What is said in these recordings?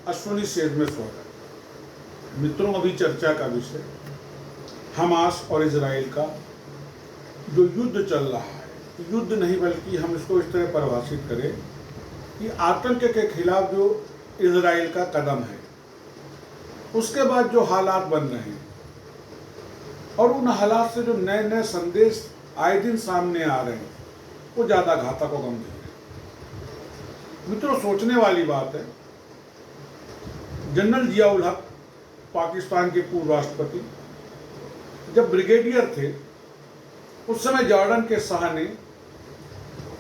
अश्विनी शेर में स्वागत। मित्रों, अभी चर्चा का विषय हमास और इजराइल का जो युद्ध चल रहा है, युद्ध नहीं बल्कि हम इसको इस तरह परिभाषित करें कि आतंक के खिलाफ जो इजराइल का कदम है, उसके बाद जो हालात बन रहे हैं और उन हालात से जो नए नए संदेश आए दिन सामने आ रहे हैं, वो ज़्यादा घातक और गंभीर है। मित्रों, सोचने वाली बात है, जनरल जिया उल हक पाकिस्तान के पूर्व राष्ट्रपति जब ब्रिगेडियर थे, उस समय जॉर्डन के शाह ने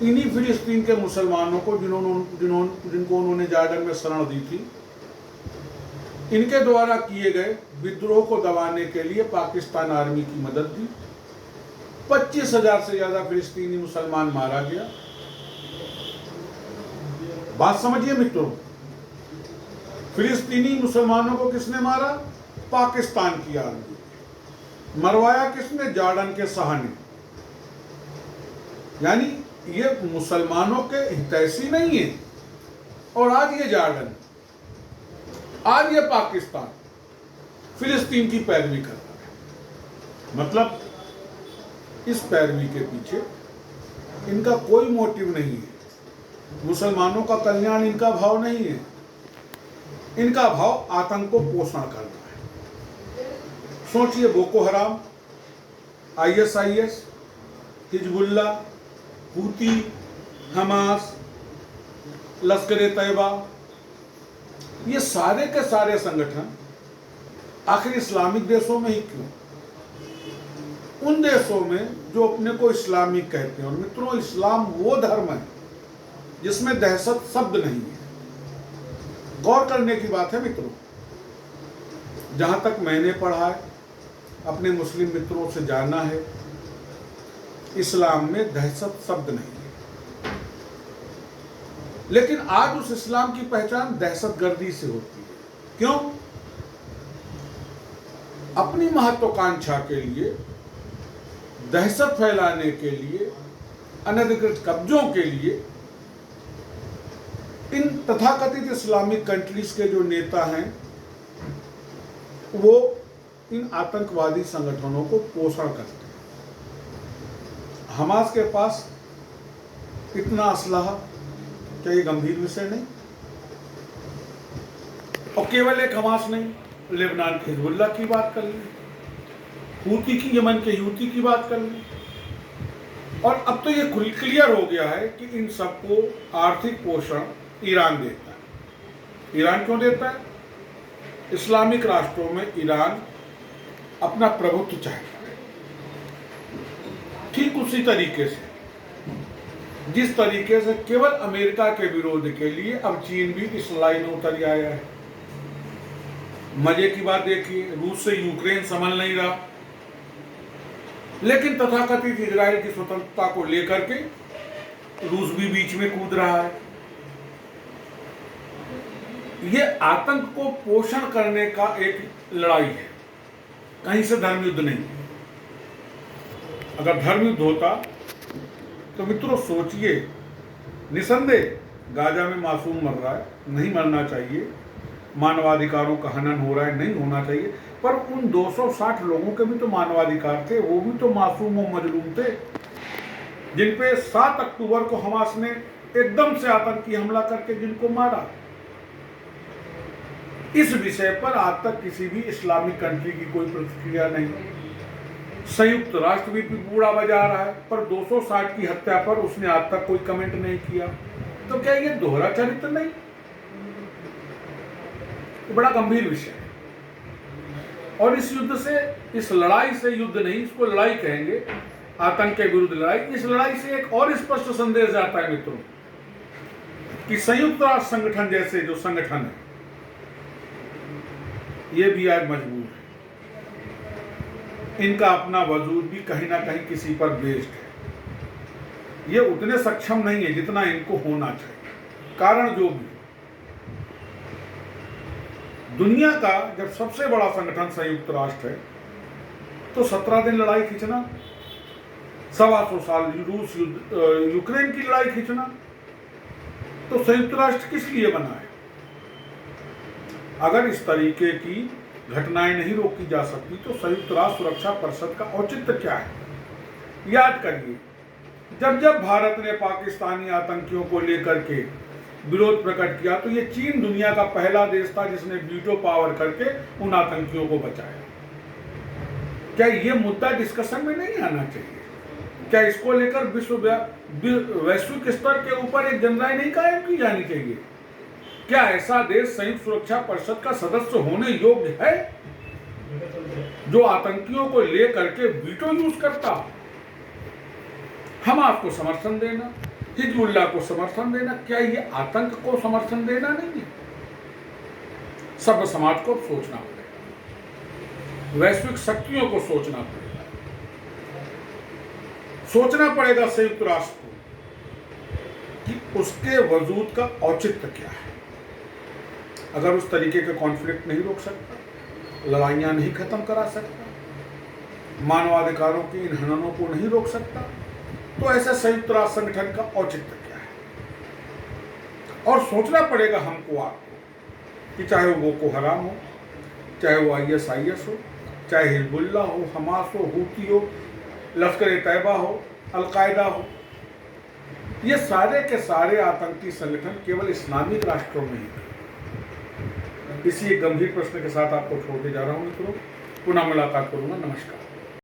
इन्हीं फिलिस्तीन के मुसलमानों को जिनको उन्होंने जॉर्डन में शरण दी थी, इनके द्वारा किए गए विद्रोह को दबाने के लिए पाकिस्तान आर्मी की मदद दी। 25,000 से ज्यादा फिलिस्तीनी मुसलमान मारा गया। बात समझिए मित्रों, फिलिस्तीनी मुसलमानों को किसने मारा? पाकिस्तान की आर्मी। मरवाया किसने? जॉर्डन के शाह ने। यानी ये मुसलमानों के हितैषी नहीं है। और आज ये जॉर्डन, आज ये पाकिस्तान फिलिस्तीन की पैरवी कर रहा है। मतलब इस पैरवी के पीछे इनका कोई मोटिव नहीं है। मुसलमानों का कल्याण इनका भाव नहीं है। इनका भाव आतंक को पोषण करना है। सोचिए, बोको हराम, ISIS, हिजबुल्लाह, हूती, हमास, लश्कर तैयबा, ये सारे के सारे संगठन आखिर इस्लामिक देशों में ही क्यों? उन देशों में जो अपने को इस्लामिक कहते हैं। और मित्रों, इस्लाम वो धर्म है जिसमें दहशत शब्द नहीं है। गौर करने की बात है मित्रों, जहां तक मैंने पढ़ा है, अपने मुस्लिम मित्रों से जाना है, इस्लाम में दहशत शब्द नहीं है। लेकिन आज उस इस्लाम की पहचान दहशतगर्दी से होती है। क्यों? अपनी महत्वाकांक्षा के लिए, दहशत फैलाने के लिए, अनधिकृत कब्जों के लिए इन तथाकथित इस्लामिक कंट्रीज के जो नेता हैं, वो इन आतंकवादी संगठनों को पोषण करते हैं। हमास के पास इतना असलहा, क्या ये गंभीर विषय नहीं? और केवल एक हमास नहीं, लेबनान के हिजबुल्लाह की बात कर लें, हूती की, यमन के हूती की बात कर लें। और अब तो ये क्लियर हो गया है कि इन सबको आर्थिक पोषण ईरान देता है। ईरान क्यों देता है? इस्लामिक राष्ट्रों में ईरान अपना प्रभुत्व चाहता है। ठीक उसी तरीके से जिस तरीके से केवल अमेरिका के विरोध के लिए अब चीन भी इस लाइन में उतर आया है। मजे की बात देखिए, रूस से यूक्रेन संभल नहीं रहा, लेकिन तथाकथित इजराइल की स्वतंत्रता को लेकर के रूस भी बीच में कूद रहा है। ये आतंक को पोषण करने का एक लड़ाई है, कहीं से धर्म युद्ध नहीं। अगर धर्म युद्ध होता तो मित्रों सोचिए, निसंदेह गाजा में मासूम मर रहा है, नहीं मरना चाहिए। मानवाधिकारों का हनन हो रहा है, नहीं होना चाहिए। पर उन 260 लोगों के भी तो मानवाधिकार थे, वो भी तो मासूम और मजलूम थे, जिन पे 7 अक्टूबर को हमास ने एकदम से आतंकी हमला करके जिनको मारा। इस विषय पर आज तक किसी भी इस्लामिक कंट्री की कोई प्रतिक्रिया नहीं। संयुक्त राष्ट्र भी बूढ़ा बजा रहा है, पर 260 की हत्या पर उसने आज तक कोई कमेंट नहीं किया। तो क्या ये दोहरा चरित्र नहीं? तो बड़ा गंभीर विषय है। और इस युद्ध से, इस लड़ाई से, युद्ध नहीं इसको लड़ाई कहेंगे, आतंक के विरुद्ध लड़ाई, इस लड़ाई से एक और स्पष्ट संदेश जाता है मित्रों कि संयुक्त राष्ट्र संगठन जैसे जो संगठन है, ये भी आज मजबूर है। इनका अपना वजूद भी कहीं ना कहीं किसी पर बेस्ड है। ये उतने सक्षम नहीं है जितना इनको होना चाहिए। कारण जो भी, दुनिया का जब सबसे बड़ा संगठन संयुक्त राष्ट्र है, तो 17 दिन लड़ाई खींचना, 125 साल रूस यूक्रेन की लड़ाई खींचना, तो संयुक्त राष्ट्र किस लिए बना है? अगर इस तरीके की घटनाएं नहीं रोकी जा सकती तो संयुक्त राष्ट्र सुरक्षा परिषद का औचित्य क्या है? याद करिए, जब जब भारत ने पाकिस्तानी आतंकियों को लेकर के विरोध प्रकट किया तो ये चीन दुनिया का पहला देश था जिसने वीटो पावर करके उन आतंकियों को बचाया। क्या ये मुद्दा डिस्कशन में नहीं आना चाहिए? क्या इसको लेकर वैश्विक स्तर के ऊपर एक जनराय नहीं कायम की जानी चाहिए? क्या ऐसा देश संयुक्त सुरक्षा परिषद का सदस्य होने योग्य है जो आतंकियों को लेकर के वीटो यूज करता? हमास को समर्थन देना, हिजबुल्लाह को समर्थन देना, क्या ये आतंक को समर्थन देना नहीं है? सब समाज को सोचना पड़ेगा, वैश्विक शक्तियों को सोचना पड़ेगा, सोचना पड़ेगा संयुक्त राष्ट्र को कि उसके वजूद का औचित्य क्या है। अगर उस तरीके के कॉन्फ्लिक्ट नहीं रोक सकता, लड़ाइयां नहीं खत्म करा सकता, मानवाधिकारों के इन हननों को नहीं रोक सकता, तो ऐसे संयुक्त राष्ट्र संगठन का औचित्य क्या है? और सोचना पड़ेगा हमको, आपको, कि चाहे वो बोको हराम हो, चाहे वो ISIS हो, चाहे हिजबुल्ला हो, हमास हो, हूती हो, लश्कर तैयबा हो, अलकायदा हो, ये सारे के सारे आतंकी संगठन केवल इस्लामिक राष्ट्रों में ही। इसी एक गंभीर प्रश्न के साथ आपको छोड़ते जा रहा हूं मित्रों, पुनः मुलाकात करूंगा। नमस्कार।